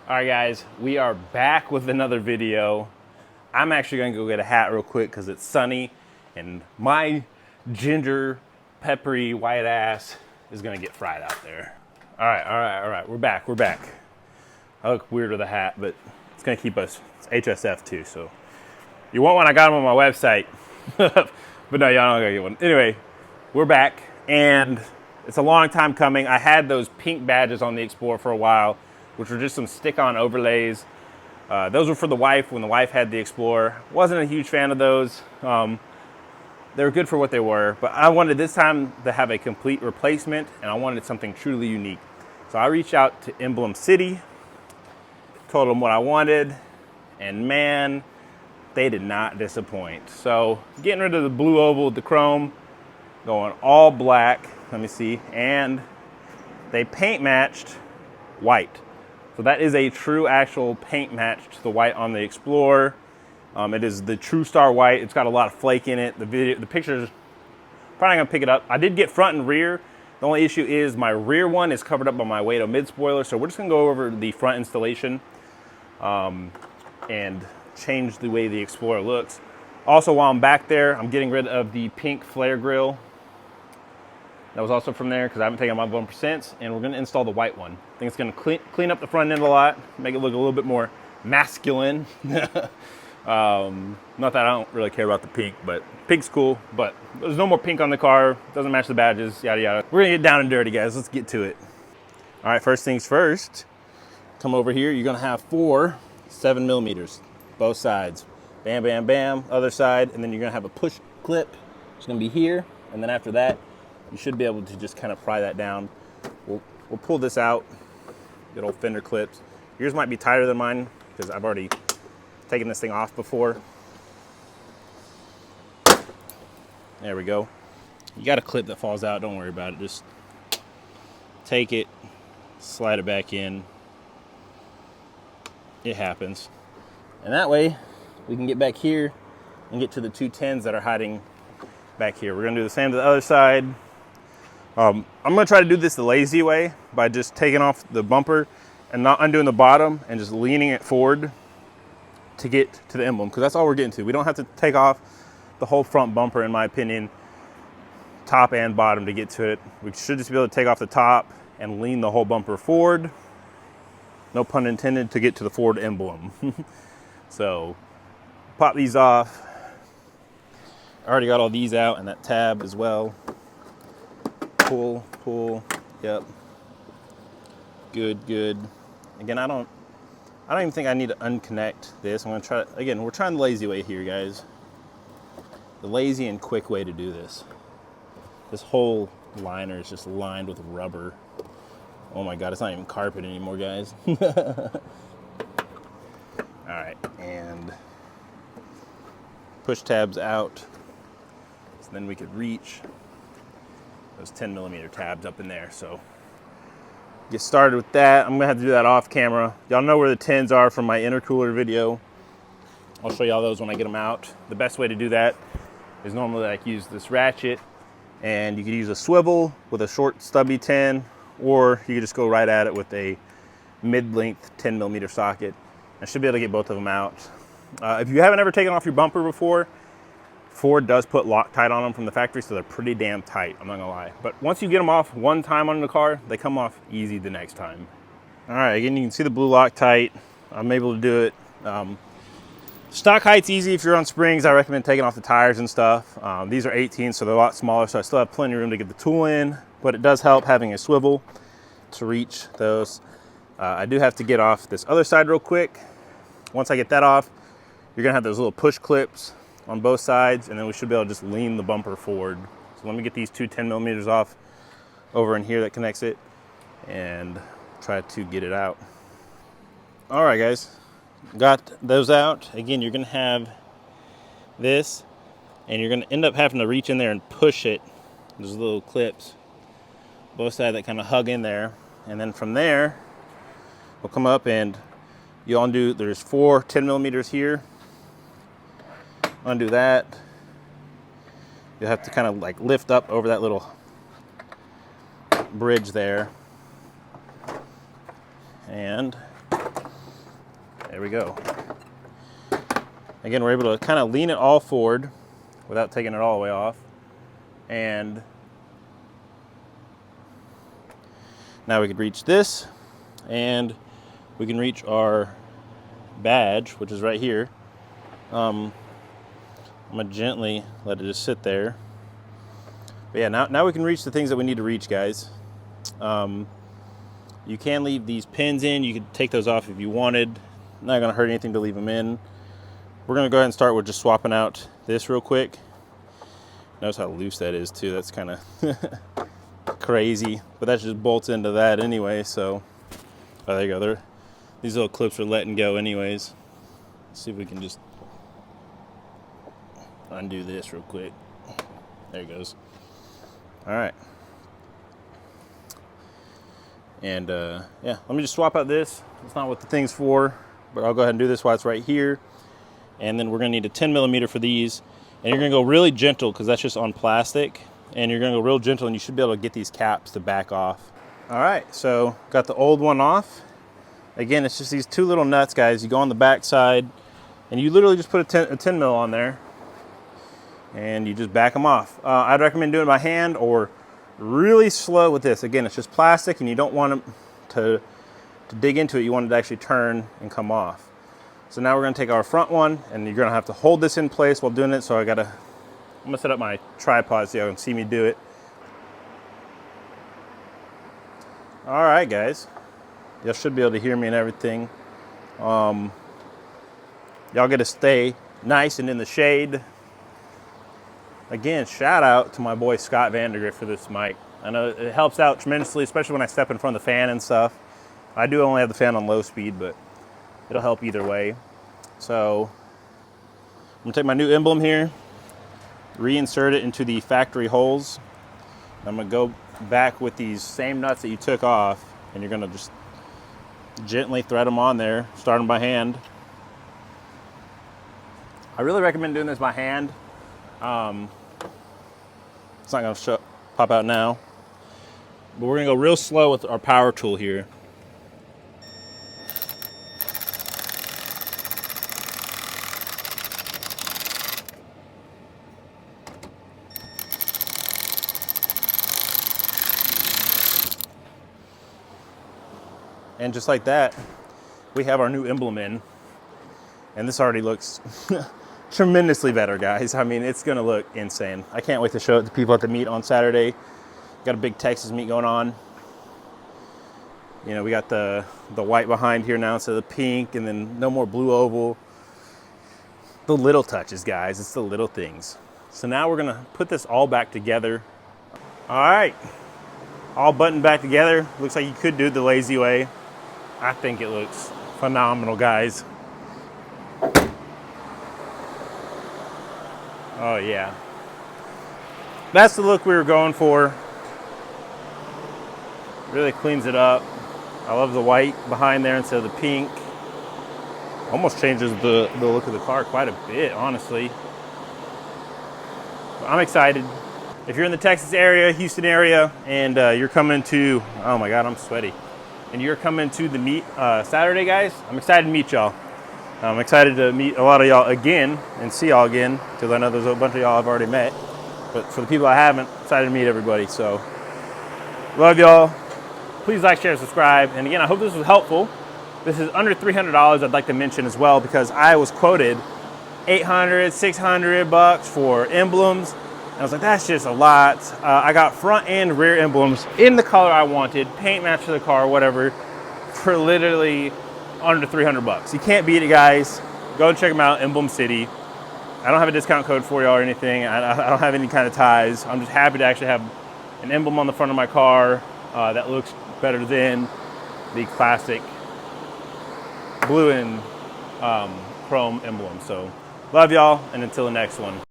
All right, guys, we are back with another video. I'm actually gonna go get a hat real quick because it's sunny and my ginger, peppery, white ass is gonna get fried out there. All right, we're back. I look weird with a hat, but it's gonna keep us, it's HSF too, so. You want one, I got them on my website. But no, y'all don't gotta get one. Anyway, we're back and it's a long time coming. I had those pink badges on the Explorer for a while, which were just some stick-on overlays. Those were for the wife when the wife had the Explorer. Wasn't a huge fan of those. They were good for what they were, but I wanted this time to have a complete replacement, and I wanted something truly unique. So I reached out to Emblem City, told them what I wanted, and man, they did not disappoint. So getting rid of the blue oval with the chrome, going all black, let me see, and they paint matched white. So that is a true actual paint match to the white on the Explorer. It is the True Star white. It's got a lot of flake in it. The pictures, probably not gonna pick it up. I did get front and rear. The only issue is my rear one is covered up by my Wato mid spoiler. So we're just gonna go over the front installation and change the way the Explorer looks. Also, while I'm back there, I'm getting rid of the pink flare grille. That was also from there because I haven't taken my bumper since, and we're going to install the white one. I think it's going to clean up the front end a lot, make it look a little bit more masculine. Not that I don't really care about the pink, but pink's cool. But there's no more pink on the car, doesn't match the badges, yada yada. We're going to get down and dirty, guys. Let's get to it. All right, first things first. Come over here. You're going to have 4 7mm, both sides. Bam, bam, bam. Other side, and then you're going to have a push clip. It's going to be here, and then after that, you should be able to just kind of pry that down. We'll pull this out, good old fender clips. Yours might be tighter than mine because I've already taken this thing off before. There we go. You got a clip that falls out, don't worry about it. Just take it, slide it back in. It happens. And that way, we can get back here and get to the 210s that are hiding back here. We're gonna do the same to the other side. I'm gonna try to do this the lazy way by just taking off the bumper and not undoing the bottom and just leaning it forward to get to the emblem, because that's all we're getting to. We don't have to take off the whole front bumper, in my opinion, top and bottom to get to it. We should just be able to take off the top and lean the whole bumper forward. No pun intended, to get to the Ford emblem. So pop these off. I already got all these out and that tab as well. Pull, yep. Good. Again, I don't even think I need to unconnect this. I'm gonna try, again, we're trying the lazy way here, guys. The lazy and quick way to do this. This whole liner is just lined with rubber. Oh my God, it's not even carpet anymore, guys. All right, and push tabs out. So then we could reach those 10mm tabs up in there. So get started with that. I'm gonna have to do that off camera. Y'all know where the 10s are from my intercooler video. I'll show y'all those when I get them out. The best way to do that is normally like use this ratchet, and you could use a swivel with a short stubby 10, or you could just go right at it with a mid-length 10mm socket. I should be able to get both of them out. If you haven't ever taken off your bumper before, Ford does put Loctite on them from the factory, so they're pretty damn tight, I'm not gonna lie. But once you get them off one time on the car, they come off easy the next time. All right, again, you can see the blue Loctite. I'm able to do it. Stock height's easy if you're on springs. I recommend taking off the tires and stuff. These are 18, so they're a lot smaller, so I still have plenty of room to get the tool in, but it does help having a swivel to reach those. I do have to get off this other side real quick. Once I get that off, you're gonna have those little push clips on both sides, and then we should be able to just lean the bumper forward. So let me get these 2 10mm off over in here that connects it and try to get it out. All right, guys, got those out. Again, you're gonna have this, and you're gonna end up having to reach in there and push it. There's little clips, both sides that kind of hug in there. And then from there, we'll come up and you undo, there's 4 10mm here. Undo that. You'll have to kind of like lift up over that little bridge there. And There we go. Again, we're able to kind of lean it all forward without taking it all the way off. And now we could reach this, and we can reach our badge, which is right here. I'm gonna gently let it just sit there. But yeah, now we can reach the things that we need to reach, guys. You can leave these pins in. You could take those off if you wanted. Not gonna hurt anything to leave them in. We're gonna go ahead and start with just swapping out this real quick. Notice how loose that is too. That's kind of crazy, but that just bolts into that anyway. So, oh, there you go. These little clips are letting go anyways. Let's see if we can just undo this real quick. There it goes. All right. And yeah, let me just swap out this. It's not what the thing's for, but I'll go ahead and do this while it's right here. And then we're gonna need a 10 millimeter for these. And you're gonna go really gentle because that's just on plastic. And you're gonna go real gentle and you should be able to get these caps to back off. All right, so got the old one off. Again, it's just these two little nuts, guys. You go on the back side and you literally just put a 10 mil on there and you just back them off. I'd recommend doing it by hand or really slow with this. Again, it's just plastic and you don't want them to dig into it. You want it to actually turn and come off. So now we're gonna take our front one and you're gonna have to hold this in place while doing it. So I'm gonna set up my tripod so y'all can see me do it. All right, guys. Y'all should be able to hear me and everything. Y'all get to stay nice and in the shade. Again, shout out to my boy Scott Vandergrift for this mic. I know it helps out tremendously, especially when I step in front of the fan and stuff. I do only have the fan on low speed, but it'll help either way. So I'm gonna take my new Emblem here, reinsert it into the factory holes. I'm gonna go back with these same nuts that you took off, and you're gonna just gently thread them on there, starting by hand. I really recommend doing this by hand. It's not gonna pop out now, but we're gonna go real slow with our power tool here. And just like that, we have our new Emblem in. And this already looks tremendously better, guys. I mean, it's gonna look insane. I can't wait to show it to people at the meet on Saturday. Got a big Texas meet going on. You know, we got the white behind here now instead of the pink, and then no more blue oval. The little touches, guys. It's the little things. So now we're gonna put this all back together. All right, all buttoned back together. Looks like you could do it the lazy way. I think it looks phenomenal, guys. Oh yeah. That's the look we were going for. Really cleans it up. I love the white behind there instead of the pink. Almost changes the look of the car quite a bit, honestly. I'm excited. If you're in the Texas area, Houston area, and you're coming to, oh my God, I'm sweaty. And you're coming to the meet Saturday, guys, I'm excited to meet y'all. I'm excited to meet a lot of y'all again and see y'all again, because I know there's a bunch of y'all I've already met. But for the people I haven't, excited to meet everybody. So, love y'all. Please like, share, subscribe. And again, I hope this was helpful. This is under $300, I'd like to mention as well, because I was quoted $800, $600 for emblems. And I was like, that's just a lot. I got front and rear emblems in the color I wanted, paint match to the car, whatever, for literally under $300. You can't beat it, guys. Go and check them out, Emblem City. I don't have a discount code for y'all or anything. I don't have any kind of ties. I'm just happy to actually have an emblem on the front of my car that looks better than the classic blue and chrome emblem. So love y'all, and until the next one.